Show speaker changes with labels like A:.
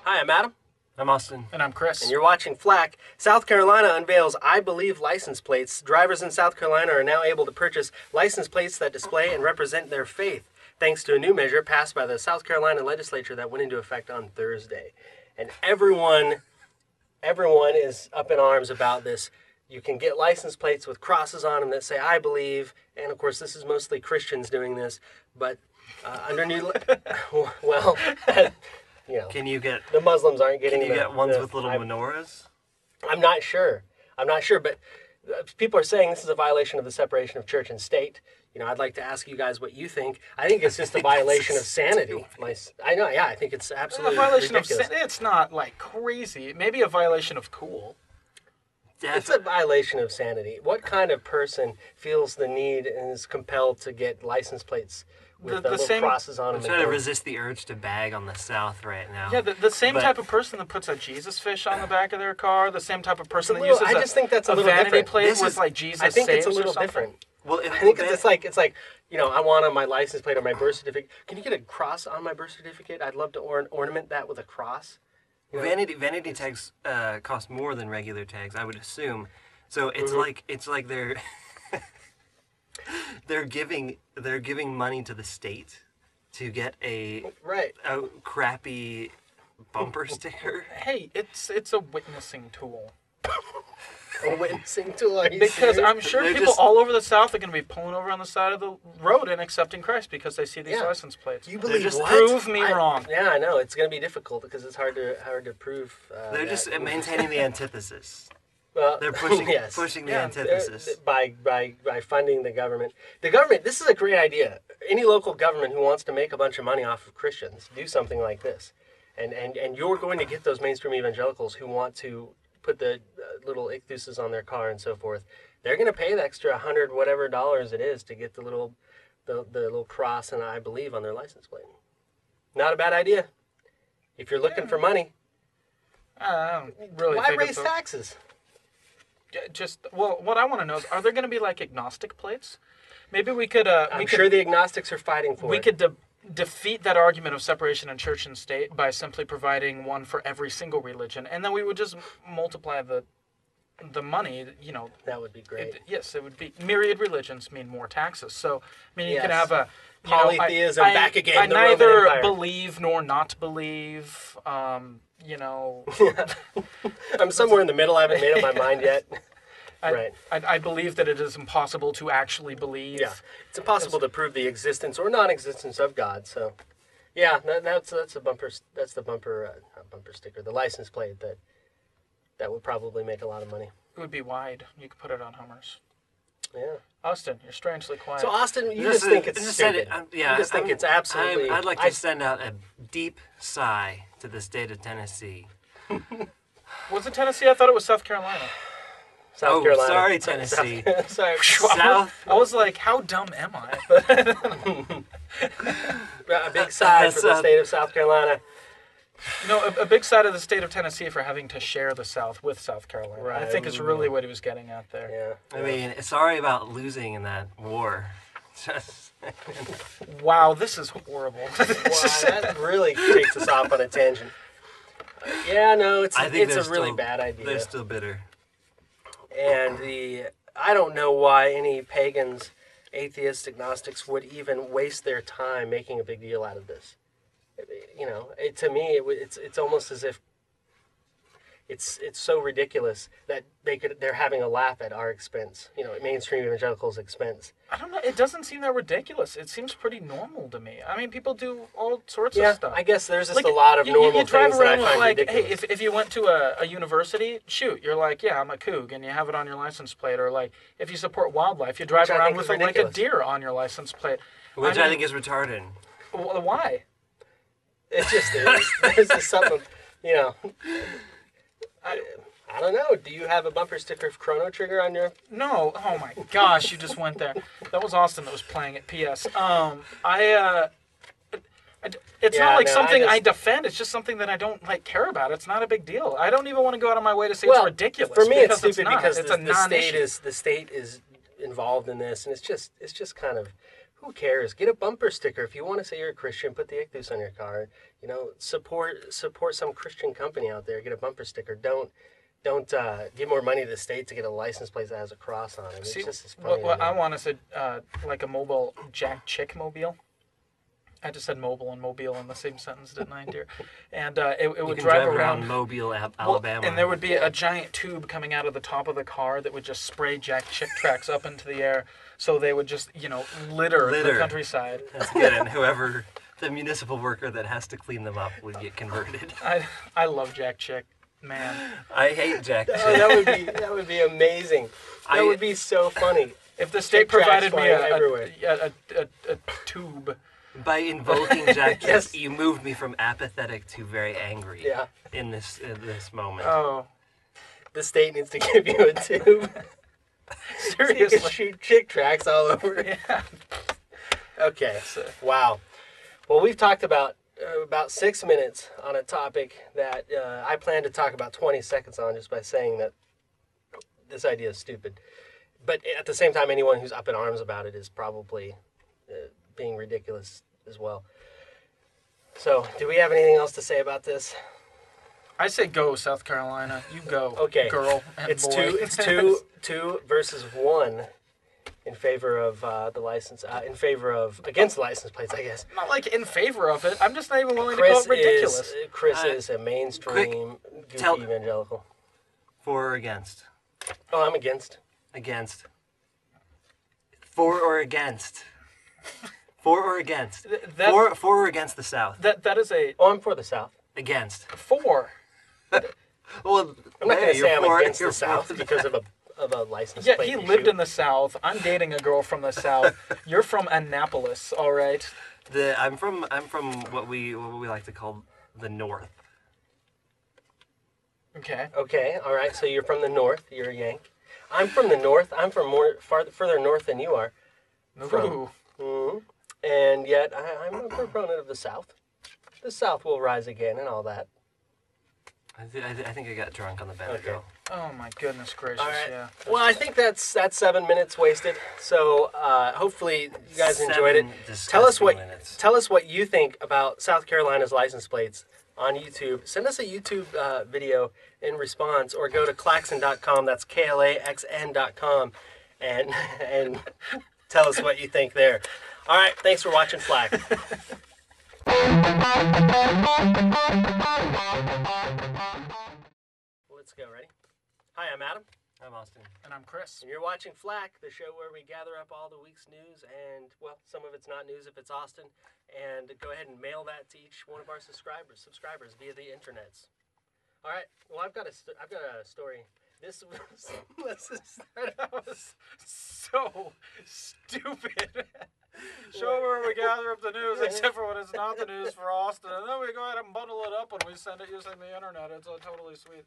A: Hi, I'm Adam.
B: I'm Austin.
C: And I'm Chris.
A: And you're watching Flack. South Carolina unveils I Believe license plates. Drivers in South Carolina are now able to purchase license plates that display and represent their faith, thanks to a new measure passed by the South Carolina legislature that went into effect on Thursday. And everyone is up in arms about this. You can get license plates with crosses on them that say I believe, and of course this is mostly Christians doing this, but under new, well, you know,
B: Can you get
A: the Muslims aren't getting.
B: Can you get ones with little menorahs?
A: I'm not sure, but people are saying this is a violation of the separation of church and state. You know, I'd like to ask you guys what you think. I think it's just a violation of sanity. I know, yeah, I think it's absolutely
C: a violation
A: ridiculous.
C: of it's not like crazy. Maybe a violation of cool.
A: It's a violation of sanity. What kind of person feels the need and is compelled to get license plates with the little crosses on them?
B: I'm trying to resist the urge to bag on the South right now.
C: Yeah, the same type of person that puts a Jesus fish on the back of their car, the same type of person that uses
A: I just think that's a little
C: vanity
A: different.
C: plate with like Jesus
A: I think it's a
C: saves
A: little
C: or something.
A: different.
B: Well,
A: I think it's like, you know, I want on my license plate or my birth certificate. Can you get a cross on my birth certificate? I'd love to ornament that with a cross. You know?
B: Vanity tags cost more than regular tags, I would assume. So it's like they're they're giving money to the state to get a crappy bumper sticker.
C: Hey, it's a witnessing tool.
A: A witnessing tool? Are you
C: Because
A: serious?
C: I'm sure people all over the South are going to be pulling over on the side of the road and accepting Christ because they see these license plates.
A: You believe
C: just
A: what?
C: prove me wrong.
A: Yeah, I know. It's going to be difficult because it's hard to prove.
B: They're just maintaining the antithesis.
A: Well,
B: They're pushing the antithesis
A: by funding the government. The government. This is a great idea. Any local government who wants to make a bunch of money off of Christians do something like this, and you're going to get those mainstream evangelicals who want to put the little ichtheuses on their car and so forth. They're going to pay the extra $100 whatever it is to get the little cross and I believe on their license plate. Not a bad idea. If you're looking for money,
C: I don't really
A: why
C: think
A: raise
C: it's
A: taxes?
C: What I want to know is, are there going to be like agnostic plates? Maybe we could.
A: I'm sure the agnostics are fighting for it.
C: We could defeat that argument of separation in church and state by simply providing one for every single religion, and then we would just multiply the money. You know,
A: that would be great.
C: Yes, it would be. Myriad religions mean more taxes. So I mean, you could have a
A: polytheism back again.
C: I
A: the
C: neither
A: Roman Empire.
C: believe nor not believe. You know,
A: I'm somewhere in the middle. I haven't made up my mind yet.
C: I believe that it is impossible to actually believe.
A: Yeah, it's impossible to prove the existence or non-existence of God. So, yeah, that's the bumper. That's the bumper, not bumper sticker, the license plate that would probably make a lot of money.
C: It would be wide. You could put it on Hummers.
A: Yeah.
C: Austin, you're strangely quiet.
A: So Austin, you just think it's stupid. You just think it's absolutely.
B: I'd like to send out a deep sigh to the state of Tennessee.
C: Was it Tennessee? I thought it was South Carolina.
A: South Carolina.
B: Sorry, Tennessee.
A: Sorry.
C: I was like, how dumb am I?
A: A big sigh for the state of South Carolina.
C: You know, a big side of the state of Tennessee for having to share the South with South Carolina.
A: Right.
C: I think is really what he was getting at there.
A: Yeah.
B: I mean, sorry about losing in that war.
C: Wow, this is horrible.
A: Wow, that really takes us off on a tangent. Yeah, no, it's a really bad idea.
B: They're still bitter.
A: And I don't know why any pagans, atheists, agnostics would even waste their time making a big deal out of this. You know, to me, it's almost as if it's so ridiculous that they're having a laugh at our expense. You know, at mainstream evangelicals' expense.
C: I don't know. It doesn't seem that ridiculous. It seems pretty normal to me. I mean, people do all sorts of stuff.
A: I guess there's just a lot of normal things that I find ridiculous.
C: Hey, if you went to a university, shoot, you're like, yeah, I'm a Coug, and you have it on your license plate. Or like, if you support wildlife, you drive around with like a deer on your license plate.
B: Which I think is retarded.
C: Why?
A: It just is. There's just something, you know. I don't know. Do you have a bumper sticker of Chrono Trigger on your...
C: No. Oh, my gosh. You just went there. That was Austin that was playing it. P.S. It's not like something I defend. It's just something that I don't care about. It's not a big deal. I don't even want to go out of my way to say it's ridiculous.
A: For me, it's stupid because
C: the
A: state is involved in this, and it's just kind of... who cares? Get a bumper sticker. If you want to say you're a Christian, put the Ichthus on your car. You know, support some Christian company out there. Get a bumper sticker. Don't give more money to the state to get a license plate that has a cross on it. It's
C: See,
A: just as funny.
C: what I want is like a mobile Jack Chick mobile. I just said mobile and mobile in the same sentence, didn't I, dear? And it would drive around
B: Mobile, Alabama.
C: and there would be a giant tube coming out of the top of the car that would just spray Jack Chick tracks up into the air, so they would just, litter the countryside.
B: That's good, and whoever, the municipal worker that has to clean them up would get converted.
C: I love Jack Chick, man.
B: I hate Jack Chick.
A: Oh, that would be amazing. That would be so funny.
C: If the state provided me
A: a
C: a tube.
B: By invoking Jack Chick,
A: Yes.
B: you moved me from apathetic to very angry.
A: Yeah.
B: In this moment.
C: Oh,
A: The state needs to give you a tube. So you can
C: seriously.
A: shoot chick tracks all over.
C: Yeah.
A: Okay. Wow. Well, we've talked about 6 minutes on a topic that I plan to talk about 20 seconds on, just by saying that this idea is stupid. But at the same time, anyone who's up in arms about it is probably being ridiculous as well. So, do we have anything else to say about this?
C: I say go, South Carolina. You go,
A: Okay.
C: girl and
A: It's
C: boy.
A: two versus one in favor of the license. Against the license plates, I guess.
C: Not like in favor of it. I'm just not even willing to call it ridiculous.
A: Chris is a mainstream goofy evangelical.
B: For or against?
A: Oh, I'm against.
B: Against. For or against? For or against? For or against the South?
C: That is a
A: Oh, I'm for the South.
B: Against.
C: for.
B: Well,
A: I'm not going to say I'm against
B: you're
A: the South
B: for
A: because of a license
C: Yeah,
A: plate
C: he
A: issue.
C: lived in the South. I'm dating a girl from the South. You're from Annapolis, all right?
B: I'm from what we like to call the North.
C: Okay.
A: Okay, all right. So you're from the North. You're a Yank. I'm from the North. I'm from further north than you are.
C: Ooh.
A: Mhm. And yet, I'm a proponent of the South. The South will rise again and all that.
B: I think I got drunk on the Benadryl.
A: Okay.
C: Oh my goodness gracious!
A: All right.
C: Yeah.
A: Well, I think that's 7 minutes wasted. So hopefully you guys enjoyed it. Tell us what you think about South Carolina's license plates on YouTube. Send us a YouTube video in response, or go to Klaxn.com. That's KLAXN.com, and tell us what you think there. All right. Thanks for watching Flack. Let's go. Ready? Hi, I'm Adam.
B: I'm Austin.
C: And I'm Chris.
A: And you're watching Flack, the show where we gather up all the week's news, and, well, some of it's not news if it's Austin, and go ahead and mail that to each one of our subscribers via the internets. All right. Well, I've got a story. This
C: was so stupid. Show where we gather up the news, except for when it's not the news for Austin, and then we go ahead and bundle it up and we send it using the internet. It's totally sweet.